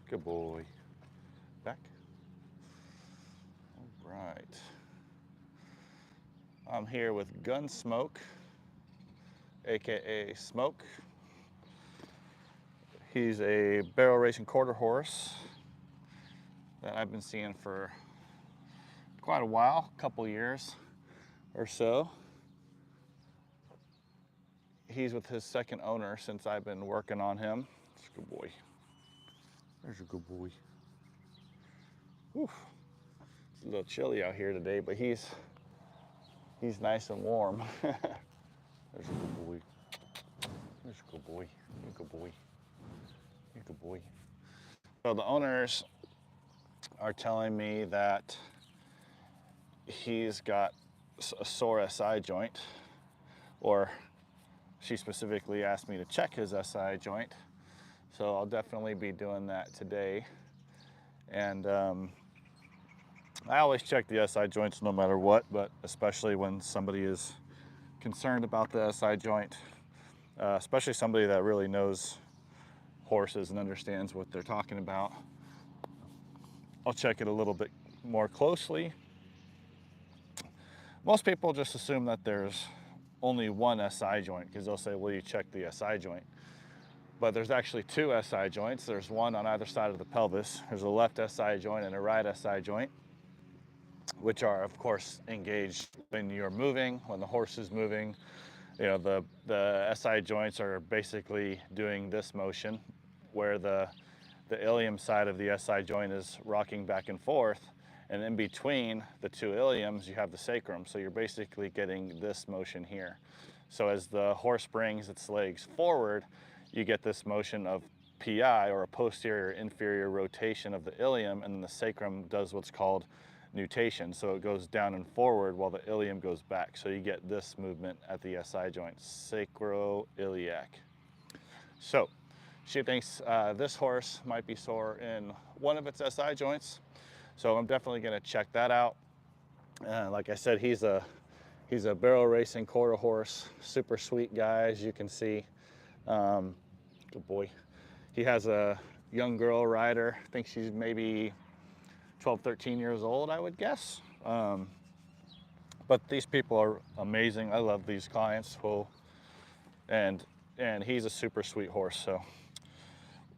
Good boy. Back. All right. I'm here with Gunsmoke, aka Smoke. He's a barrel racing quarter horse that I've been seeing for quite a while, a couple years or so. He's with his second owner since I've been working on him. It's a good boy. There's a good boy. Whew. It's a little chilly out here today, but he's nice and warm. There's a good boy. There's a good boy. You're a good boy. You're a good boy. So the owners are telling me that he's got a sore SI joint, or she specifically asked me to check his SI joint. So I'll definitely be doing that today. And I always check the SI joints no matter what, but especially when somebody is concerned about the SI joint, especially somebody that really knows horses and understands what they're talking about. I'll check it a little bit more closely. Most people just assume that there's only one SI joint because they'll say, well, you check the SI joint. But there's actually two SI joints. There's one on either side of the pelvis. There's a left SI joint and a right SI joint, which are, of course, engaged when you're moving, when the horse is moving. You know, the SI joints are basically doing this motion, where the ilium side of the SI joint is rocking back and forth, and in between the two iliums you have the sacrum, so you're basically getting this motion here. So as the horse brings its legs forward, you get this motion of PI, or a posterior inferior rotation of the ilium, and then the sacrum does what's called nutation, so it goes down and forward while the ilium goes back. So you get this movement at the SI joint, sacroiliac. So she thinks this horse might be sore in one of its SI joints, so I'm definitely going to check that out. Like I said, he's a barrel racing quarter horse, super sweet guy, as you can see. Good boy. He has a young girl rider. I think she's maybe 12, 13 years old, I would guess. But these people are amazing. I love these clients. Well, and he's a super sweet horse, so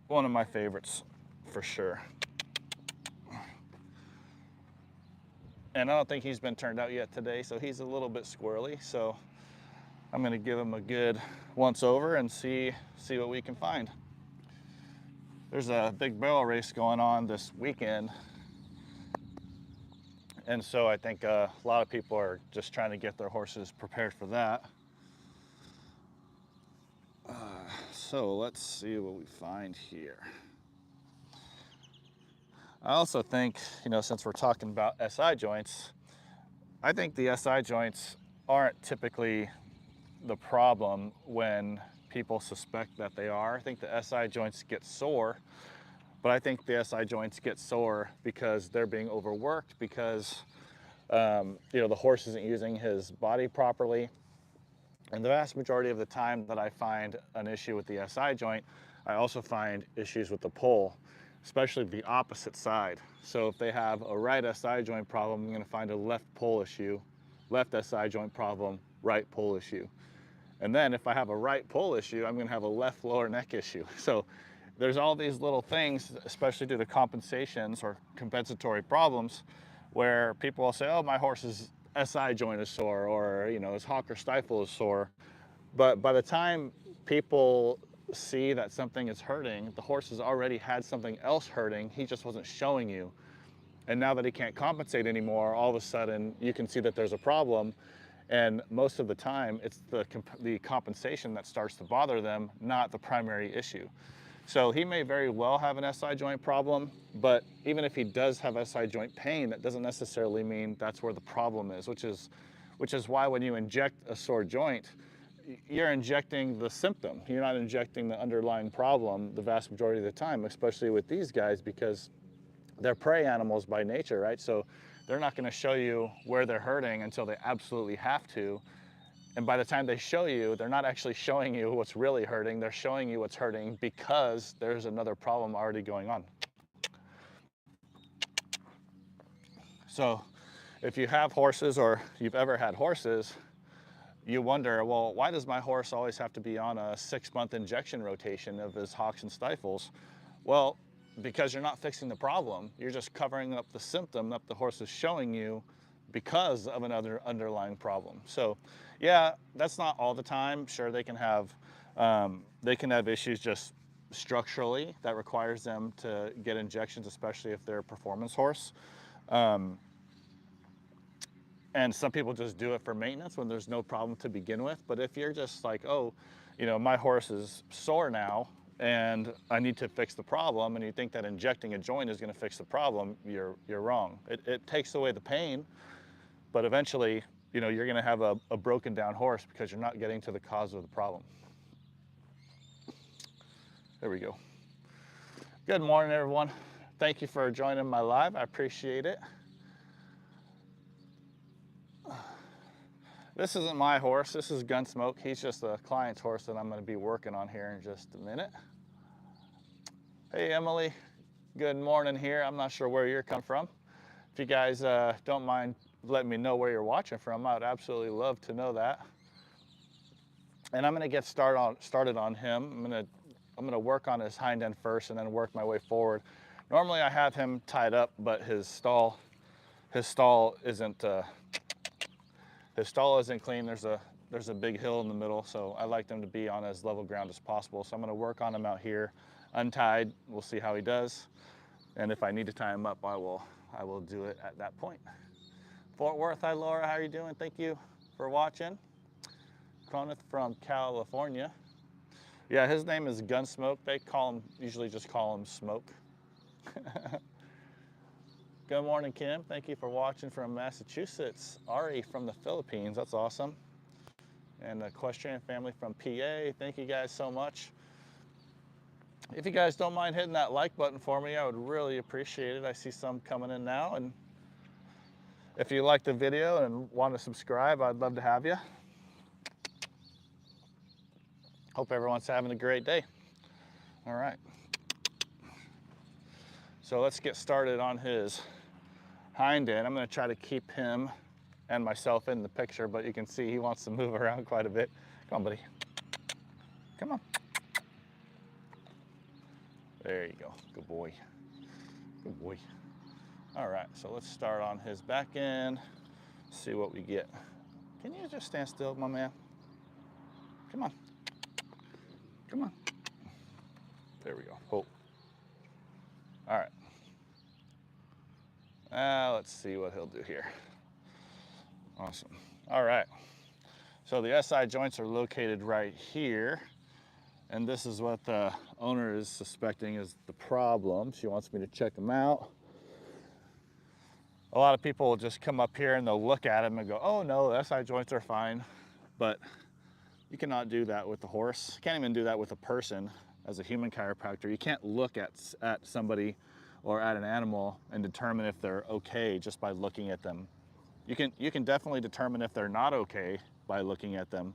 one of my favorites for sure. And I don't think he's been turned out yet today, so he's a little bit squirrely. So I'm gonna give him a good once over and see what we can find. There's a big barrel race going on this weekend, and so I think a lot of people are just trying to get their horses prepared for that. So let's see what we find here. I also think, you know, since we're talking about SI joints, I think the SI joints aren't typically the problem when people suspect that they are. I think the SI joints get sore, but I think the SI joints get sore because they're being overworked, because you know, the horse isn't using his body properly. And the vast majority of the time that I find an issue with the SI joint, I also find issues with the pole, especially the opposite side. So if they have a right SI joint problem, I'm going to find a left pole issue, left SI joint problem, right pole issue. And then if I have a right pole issue, I'm going to have a left lower neck issue. So there's all these little things, especially due to compensations or compensatory problems, where people will say, oh, my horse's SI joint is sore, or, you know, his hock or stifle is sore. But by the time people see that something is hurting, the horse has already had something else hurting. He just wasn't showing you. And now that he can't compensate anymore, all of a sudden you can see that there's a problem. And most of the time, it's the compensation that starts to bother them, not the primary issue. So he may very well have an SI joint problem, but even if he does have SI joint pain, that doesn't necessarily mean that's where the problem is, which is why when you inject a sore joint, you're injecting the symptom. You're not injecting the underlying problem the vast majority of the time, especially with these guys, because they're prey animals by nature, right? So they're not going to show you where they're hurting until they absolutely have to. And by the time they show you, they're not actually showing you what's really hurting. They're showing you what's hurting because there's another problem already going on. So if you have horses or you've ever had horses, you wonder, well, why does my horse always have to be on a 6-month injection rotation of his hocks and stifles? Well, because you're not fixing the problem. You're just covering up the symptom that the horse is showing you because of another underlying problem. So yeah, that's not all the time. Sure, they can have issues just structurally that requires them to get injections, especially if they're a performance horse. And some people just do it for maintenance when there's no problem to begin with. But if you're just like, oh, you know, my horse is sore now and I need to fix the problem, and you think that injecting a joint is going to fix the problem, you're wrong. It takes away the pain, but eventually, you know, you're going to have a broken down horse because you're not getting to the cause of the problem. There we go. Good morning, everyone. Thank you for joining my live. I appreciate it. This isn't my horse. This is Gunsmoke. He's just a client's horse that I'm going to be working on here in just a minute. Hey, Emily. Good morning here. I'm not sure where you're coming from. If you guys don't mind letting me know where you're watching from, I would absolutely love to know that. And I'm going to get started on him. I'm going to work on his hind end first and then work my way forward. Normally I have him tied up, but his stall isn't clean. There's a big hill in the middle, so I like them to be on as level ground as possible. So I'm going to work on him out here, untied. We'll see how he does, and if I need to tie him up, I will do it at that point. Fort Worth, hi Laura, how are you doing? Thank you for watching. Cronith from California. Yeah, his name is Gunsmoke. They usually just call him Smoke. Good morning, Kim. Thank you for watching from Massachusetts. Ari from the Philippines, that's awesome. And the Equestrian family from PA, thank you guys so much. If you guys don't mind hitting that like button for me, I would really appreciate it. I see some coming in now. And if you like the video and want to subscribe, I'd love to have you. Hope everyone's having a great day. All right. So let's get started on his hind end. I'm going to try to keep him and myself in the picture, but you can see he wants to move around quite a bit. Come on, buddy. Come on. There you go. Good boy. Good boy. All right, so let's start on his back end, see what we get. Can you just stand still, my man? Come on. Come on. There we go. Oh. All right. Let's see what he'll do here. Awesome. All right. So the SI joints are located right here, and this is what the owner is suspecting is the problem. She wants me to check them out. A lot of people will just come up here and they'll look at them and go, oh no, the SI joints are fine. But you cannot do that with the horse. You can't even do that with a person as a human chiropractor. You can't look at somebody or at an animal and determine if they're okay just by looking at them. You can definitely determine if they're not okay by looking at them.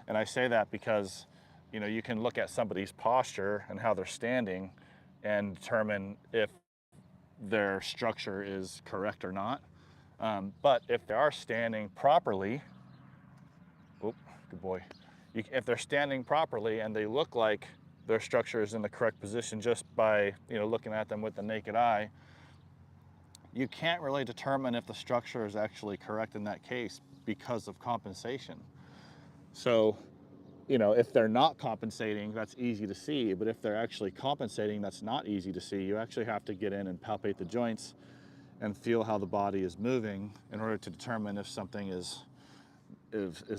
And I say that because, you know, you can look at somebody's posture and how they're standing and determine if their structure is correct or not. But if they are standing properly, oh, good boy. If they're standing properly and they look like their structure is in the correct position just by, you know, looking at them with the naked eye, you can't really determine if the structure is actually correct in that case because of compensation. So, you know, if they're not compensating, that's easy to see, but if they're actually compensating, that's not easy to see. You actually have to get in and palpate the joints and feel how the body is moving in order to determine if something is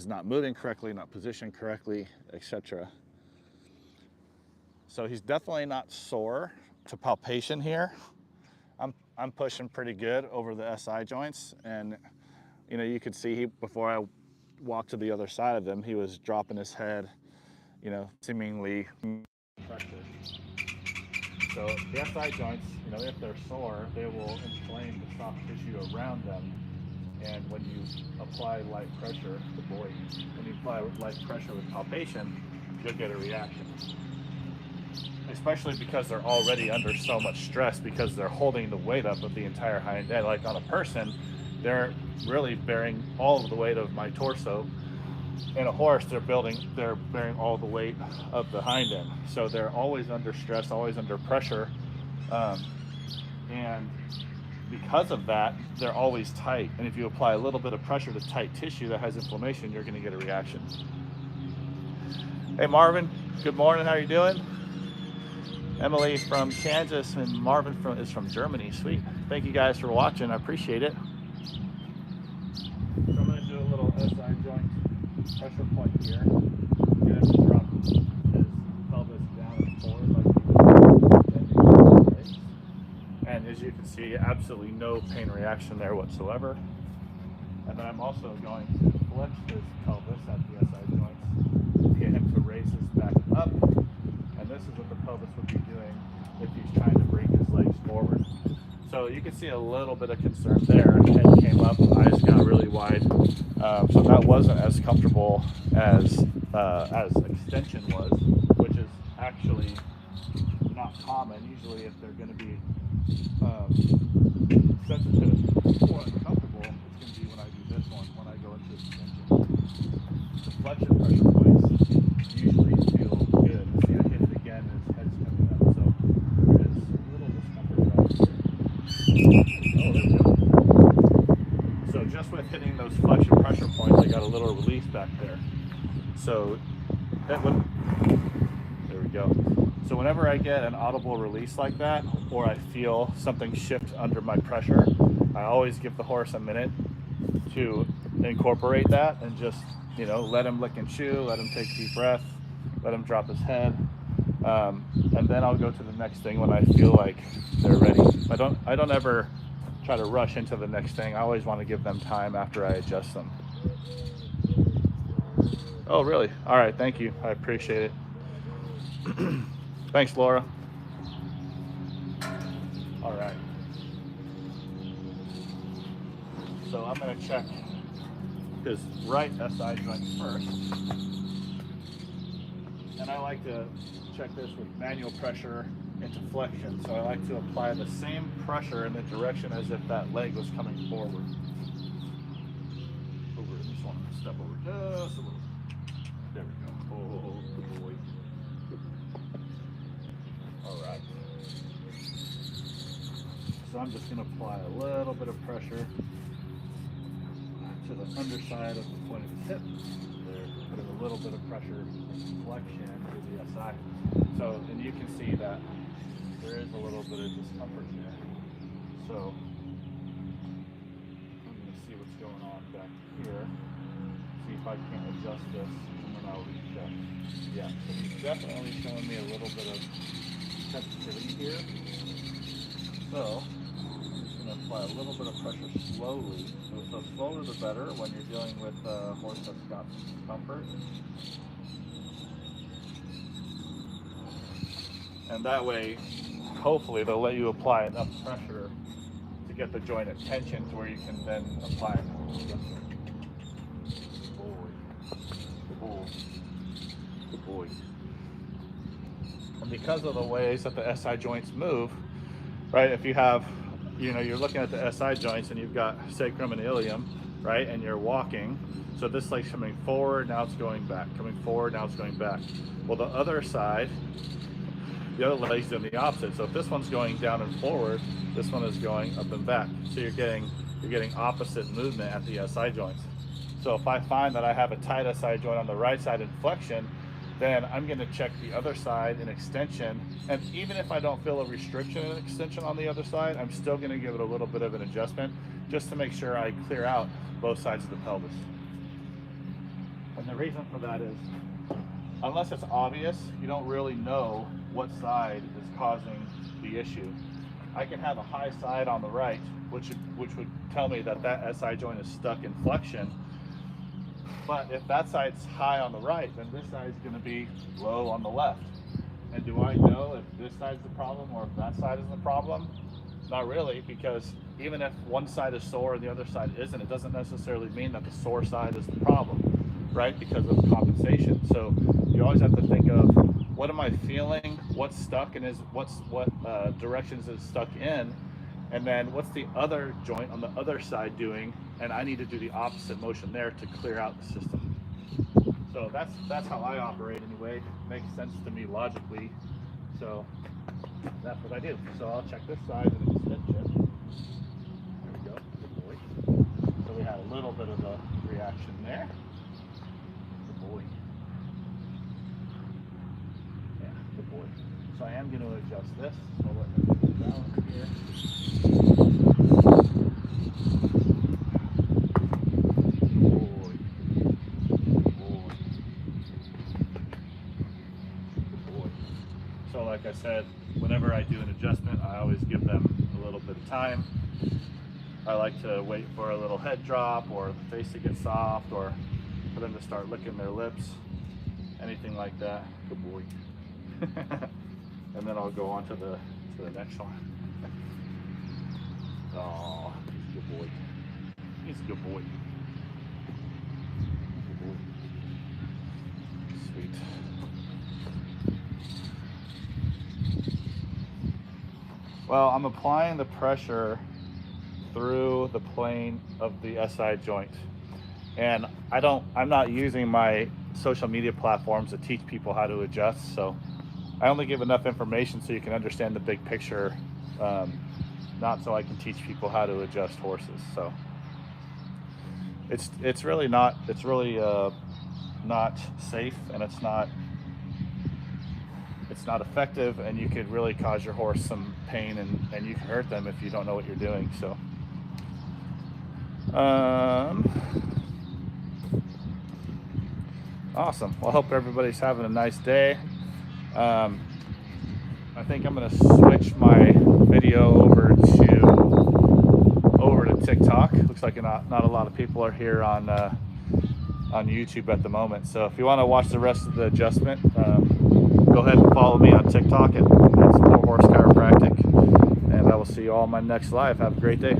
not moving correctly, not positioned correctly, etc. So he's definitely not sore to palpation here. I'm pushing pretty good over the SI joints, and you know, you could see before I walked to the other side of him, he was dropping his head, you know, seemingly pressure. So the SI joints, you know, if they're sore, they will inflame the soft tissue around them. And when you apply light pressure, when you apply light pressure with palpation, you'll get a reaction. especially because they're already under so much stress because they're holding the weight up of the entire hind end. Like on a person, they're really bearing all of the weight of my torso. In a horse, they're bearing all the weight of the hind end. So they're always under stress, always under pressure. And because of that, they're always tight. And if you apply a little bit of pressure to tight tissue that has inflammation, you're going to get a reaction. Hey Marvin, good morning. How are you doing? Emily from Kansas and Marvin is from Germany. Sweet. Thank you guys for watching. I appreciate it. So I'm going to do a little SI joint pressure point here. I'm going to drop his pelvis down and forward like bending. And as you can see, absolutely no pain reaction there whatsoever. And then I'm also going to flex his pelvis at the SI joints to get him to raise his back up. And this is what the pelvis would be doing if he's trying to bring his legs forward. So you can see a little bit of concern there. Head came up, eyes got really wide. So that wasn't as comfortable as extension was, which is actually not common. Usually if they're going to be sensitive or uncomfortable, it's going to be when I do this one, when I go into extension. The flexion pressure points usually feel good. See, I hit it again and his head's coming up, so there is a little discomfort right here. Oh, there we go. So just with hitting those flexion pressure points, I got a little release back there. So that would, there we go. So whenever I get an audible release like that, or I feel something shift under my pressure, I always give the horse a minute to incorporate that and just, you know, let him lick and chew, let him take a deep breath, let him drop his head, and then I'll go to the next thing when I feel like they're ready. I don't ever try to rush into the next thing. I always want to give them time after I adjust them. Oh, really? All right, thank you. I appreciate it. Thanks, Laura. All right. So I'm going to check his right SI joint first. And I like to check this with manual pressure into flexion. So I like to apply the same pressure in the direction as if that leg was coming forward. Over, just want to step over just a little. There we go. Oh, good boy. All right. So I'm just going to apply a little bit of pressure to the underside of the point of his hip. There, putting a little bit of pressure and flexion to the SI. So, and you can see that there is a little bit of discomfort there. So I'm going to see what's going on back here. See if I can adjust this, and then I'll recheck. Yeah, so he's definitely showing me a little bit of sensitivity here. So I'm just going to apply a little bit of pressure slowly. So slower the better when you're dealing with a horse that's got some discomfort. And that way, hopefully they'll let you apply enough pressure to get the joint at tension to where you can then apply it. Good boy. Good boy. And because of the ways that the SI joints move, right, if you have, you know, you're looking at the SI joints and you've got sacrum and ilium, right, and you're walking, so this leg's coming forward, now it's going back, coming forward, now it's going back. Well, the other side, the other leg's doing the opposite. So if this one's going down and forward, this one is going up and back. So you're getting opposite movement at the SI joints. So if I find that I have a tight SI joint on the right side in flexion, then I'm going to check the other side in extension. And even if I don't feel a restriction in extension on the other side, I'm still going to give it a little bit of an adjustment just to make sure I clear out both sides of the pelvis. And the reason for that is, unless it's obvious, you don't really know what side is causing the issue. I can have a high side on the right, which would tell me that that SI joint is stuck in flexion. But if that side's high on the right, then this side is going to be low on the left. And do I know if this side's the problem or if that side is the problem? Not really, because even if one side is sore and the other side isn't, it doesn't necessarily mean that the sore side is the problem, right? Because of compensation. So you always have to think of what am I feeling, what's stuck, and what directions is stuck in, and then what's the other joint on the other side doing, and I need to do the opposite motion there to clear out the system. So that's how I operate anyway. Makes sense to me logically. So that's what I do. So I'll check this side and extend it. There we go. Good boy. So we had a little bit of a reaction there. Good boy. Yeah, good boy. So I am going to adjust this. So I'll let him get balance here. So like I said, whenever I do an adjustment, I always give them a little bit of time. I like to wait for a little head drop or the face to get soft or for them to start licking their lips, anything like that. Good boy. And then I'll go on to the next one. Oh, he's a good boy. He's a good boy. Good boy. Sweet. Well, I'm applying the pressure through the plane of the SI joint. And I'm not using my social media platforms to teach people how to adjust. So I only give enough information so you can understand the big picture, not so I can teach people how to adjust horses. So it's really not safe, and it's not effective, and you could really cause your horse some pain, and you can hurt them if you don't know what you're doing. So awesome. Well, I hope everybody's having a nice day. I think I'm going to switch my video over to TikTok. Looks like not a lot of people are here on YouTube at the moment. So if you want to watch the rest of the adjustment, go ahead and follow me on TikTok at Horse Chiropractic, and I will see you all in my next live. Have a great day.